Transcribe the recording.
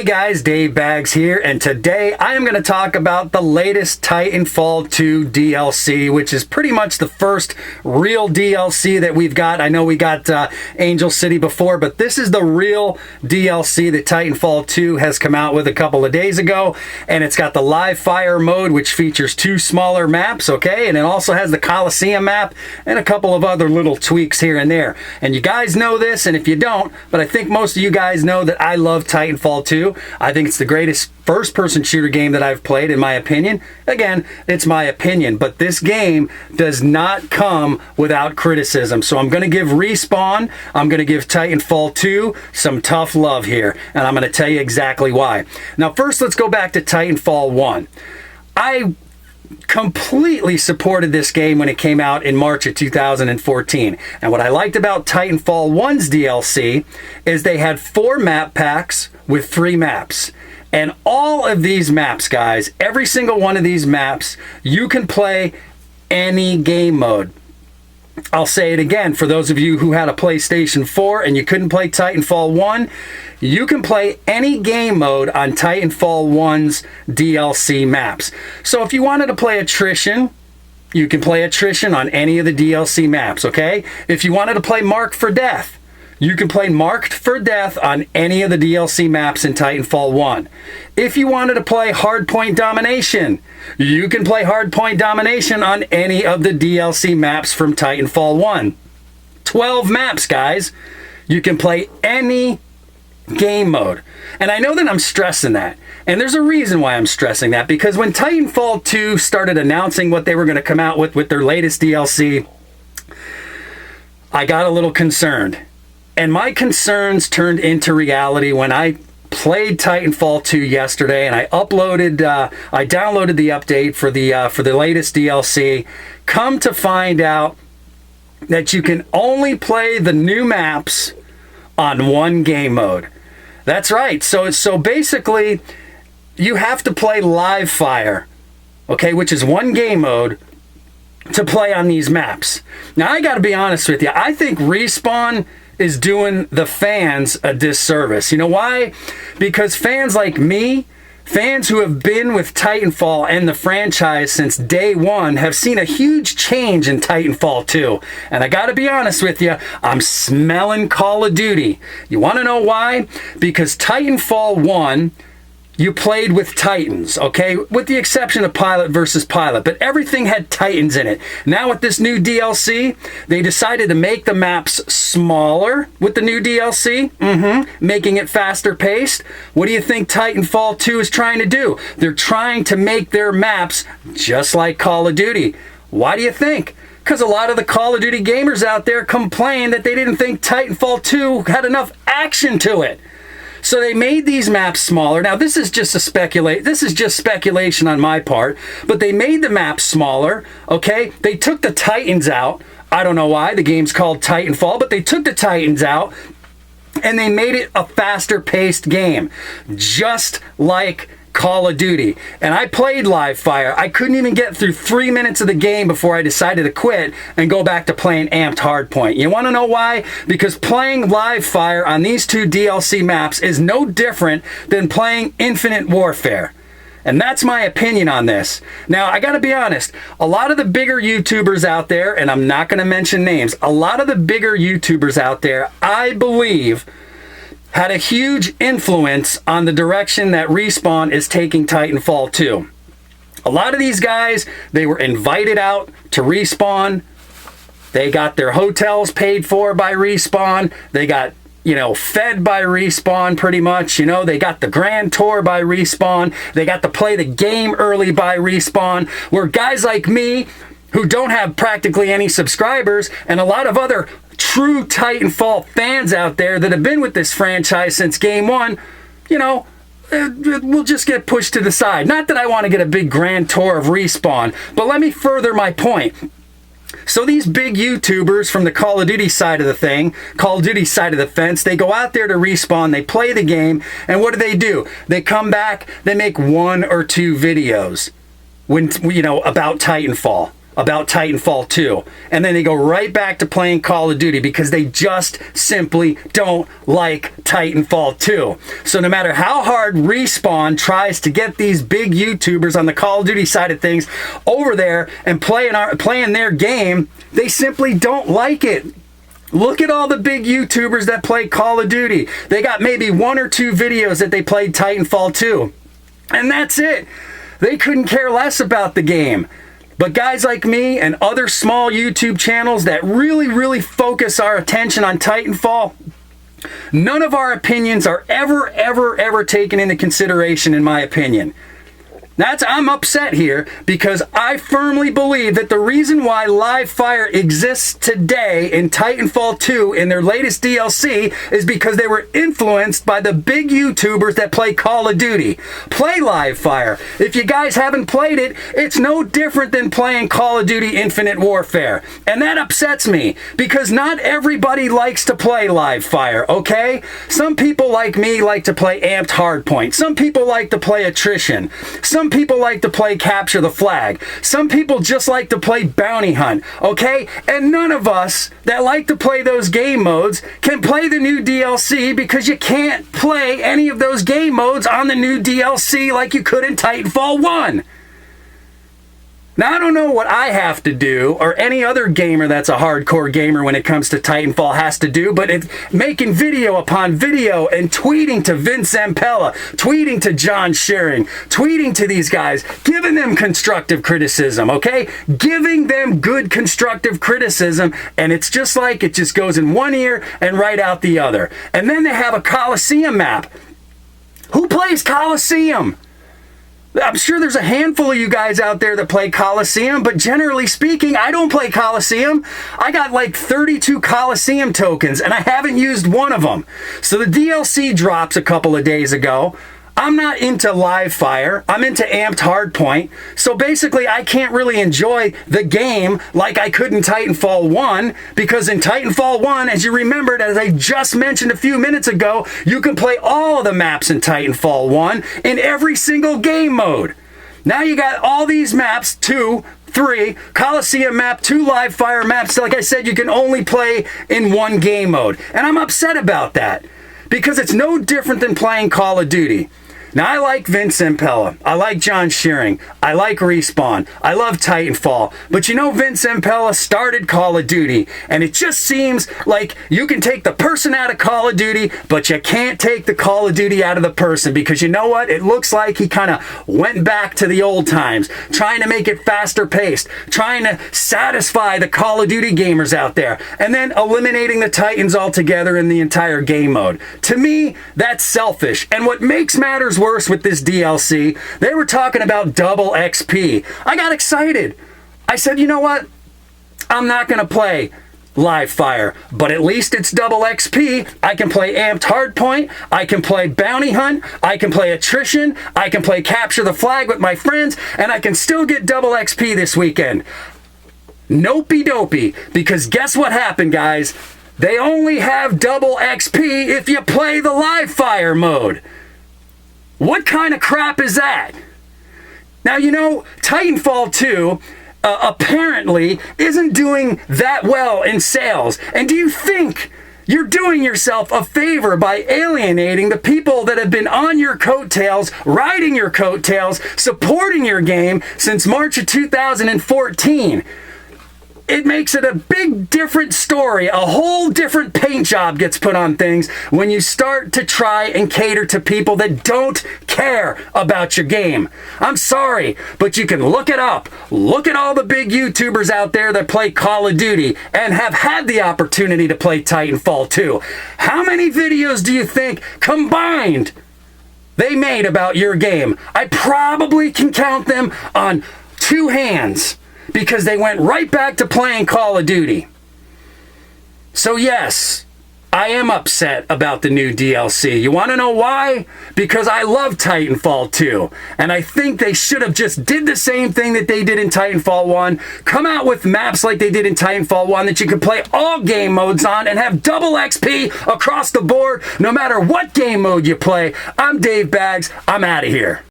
Hey guys, Dave Baggs here, and today I am going to talk about the latest Titanfall 2 DLC, which is pretty much the first real DLC that we've got. I know we got Angel City before, but this is the real DLC that Titanfall 2 has come out with a couple of days ago, and it's got the live fire mode, which features 2 smaller maps, okay, and it also has the Coliseum map and a couple of other little tweaks here and there. And you guys know this, and if you don't, but I think most of you guys know that I love Titanfall 2. I think it's the greatest first-person shooter game that I've played, in my opinion. Again, it's my opinion, but this game does not come without criticism. So I'm going to give Respawn, I'm going to give Titanfall 2 some tough love here, and I'm going to tell you exactly why. Now, first, let's go back to Titanfall 1. I completely supported this game when it came out in March of 2014. And what I liked about Titanfall 1's DLC is they had 4 map packs with 3 maps. And all of these maps, guys, every single one of these maps, you can play any game mode. I'll say it again, for those of you who had a PlayStation 4 and you couldn't play Titanfall 1, you can play any game mode on Titanfall 1's DLC maps. So if you wanted to play Attrition, you can play Attrition on any of the DLC maps, okay? If you wanted to play Marked for Death, you can play Marked for Death on any of the DLC maps in Titanfall 1. If you wanted to play Hardpoint Domination, you can play Hardpoint Domination on any of the DLC maps from Titanfall 1. 12 maps, guys. You can play any game mode. And I know that I'm stressing that. And there's a reason why I'm stressing that, because when Titanfall 2 started announcing what they were going to come out with their latest DLC, I got a little concerned. And my concerns turned into reality when I played Titanfall 2 yesterday, and I downloaded the update for the latest DLC. Come to find out that you can only play the new maps on one game mode. That's right. So basically, you have to play live fire, okay, which is one game mode, to play on these maps. Now, I got to be honest with you. I think Respawn is doing the fans a disservice. You know why? Because fans like me, fans who have been with Titanfall and the franchise since day one, have seen a huge change in Titanfall 2. And I gotta be honest with you, I'm smelling Call of Duty. You wanna know why? Because Titanfall 1, you played with Titans, okay? With the exception of Pilot versus Pilot, but everything had Titans in it. Now with this new DLC, they decided to make the maps smaller with the new DLC, making it faster paced. What do you think Titanfall 2 is trying to do? They're trying to make their maps just like Call of Duty. Why do you think? Because a lot of the Call of Duty gamers out there complained that they didn't think Titanfall 2 had enough action to it. So they made these maps smaller. Now, this is just speculation on my part, but they made the maps smaller, okay? They took the Titans out. I don't know why. The game's called Titanfall, but they took the Titans out, and they made it a faster-paced game, just like Call of Duty. And I played live fire. I couldn't even get through 3 minutes of the game before I decided to quit and go back to playing Amped Hardpoint. You want to know why? Because playing live fire on these 2 DLC maps is no different than playing Infinite Warfare. And that's my opinion on this. Now, I gotta be honest, a lot of the bigger YouTubers out there, and I'm not gonna mention names, a lot of the bigger YouTubers out there, I believe, had a huge influence on the direction that Respawn is taking Titanfall 2. A lot of these guys, they were invited out to Respawn. They got their hotels paid for by Respawn. They got, fed by Respawn pretty much. They got the Grand Tour by Respawn. They got to play the game early by Respawn. Where guys like me, who don't have practically any subscribers, and a lot of other true Titanfall fans out there that have been with this franchise since game one, we'll just get pushed to the side. Not that I want to get a big grand tour of Respawn, but let me further my point. So these big YouTubers from the Call of Duty side of the thing, Call of Duty side of the fence, they go out there to Respawn, they play the game, and what do? They come back, they make 1 or 2 videos about Titanfall. about Titanfall 2. And then they go right back to playing Call of Duty because they just simply don't like Titanfall 2. So no matter how hard Respawn tries to get these big YouTubers on the Call of Duty side of things over there and playing their game, they simply don't like it. Look at all the big YouTubers that play Call of Duty. They got maybe 1 or 2 videos that they played Titanfall 2. And that's it. They couldn't care less about the game. But guys like me and other small YouTube channels that really focus our attention on Titanfall, none of our opinions are ever taken into consideration, in my opinion. I'm upset here because I firmly believe that the reason why live fire exists today in Titanfall 2 in their latest DLC is because they were influenced by the big YouTubers that play Call of Duty. Play live fire. If you guys haven't played it, it's no different than playing Call of Duty Infinite Warfare. And that upsets me because not everybody likes to play live fire, okay? Some people like me like to play amped hardpoint. Some people like to play attrition. Some people like to play capture the flag. Some people just like to play bounty hunt, okay? And none of us that like to play those game modes can play the new DLC because you can't play any of those game modes on the new DLC like you could in Titanfall 1. Now, I don't know what I have to do, or any other gamer that's a hardcore gamer when it comes to Titanfall has to do, but it's making video upon video and tweeting to Vince Zampella, tweeting to John Shearing, tweeting to these guys, giving them constructive criticism, okay? Giving them good constructive criticism, and it's just like it just goes in one ear and right out the other. And then they have a Coliseum map. Who plays Coliseum? I'm sure there's a handful of you guys out there that play Coliseum, but generally speaking, I don't play Coliseum. I got like 32 Coliseum tokens, and I haven't used one of them. So the DLC drops a couple of days ago. I'm not into live fire. I'm into amped hardpoint. So basically, I can't really enjoy the game like I could in Titanfall 1, because in Titanfall 1, as you remembered, as I just mentioned a few minutes ago, you can play all of the maps in Titanfall 1 in every single game mode. Now you got all these maps, 2, 3, Coliseum map, 2 live fire maps. Like I said, you can only play in one game mode. And I'm upset about that, because it's no different than playing Call of Duty. Now, I like Vince Zampella. I like John Shearing. I like Respawn. I love Titanfall. But you know, Vince Zampella started Call of Duty, and it just seems like you can take the person out of Call of Duty, but you can't take the Call of Duty out of the person, because you know what? It looks like he kind of went back to the old times, trying to make it faster paced, trying to satisfy the Call of Duty gamers out there, and then eliminating the Titans altogether in the entire game mode. To me, that's selfish. And what makes matters worse with this DLC, they were talking about double XP. I got excited. I said, you know what? I'm not going to play live fire, but at least it's double XP. I can play amped hardpoint. I can play bounty hunt. I can play attrition. I can play capture the flag with my friends, and I can still get double XP this weekend. Nopey dopey, because guess what happened, guys? They only have double XP if you play the live fire mode. What kind of crap is that? Now, you know, Titanfall 2 apparently isn't doing that well in sales. And do you think you're doing yourself a favor by alienating the people that have been on your coattails, riding your coattails, supporting your game since March of 2014? It makes it a big different story. A whole different paint job gets put on things when you start to try and cater to people that don't care about your game. I'm sorry, but you can look it up. Look at all the big YouTubers out there that play Call of Duty and have had the opportunity to play Titanfall 2. How many videos do you think combined they made about your game? I probably can count them on 2 hands, because they went right back to playing Call of Duty. So yes, I am upset about the new DLC. You want to know why? Because I love Titanfall 2, and I think they should have just did the same thing that they did in Titanfall 1, come out with maps like they did in Titanfall 1 that you can play all game modes on and have double XP across the board no matter what game mode you play. I'm Dave Baggs. I'm out of here.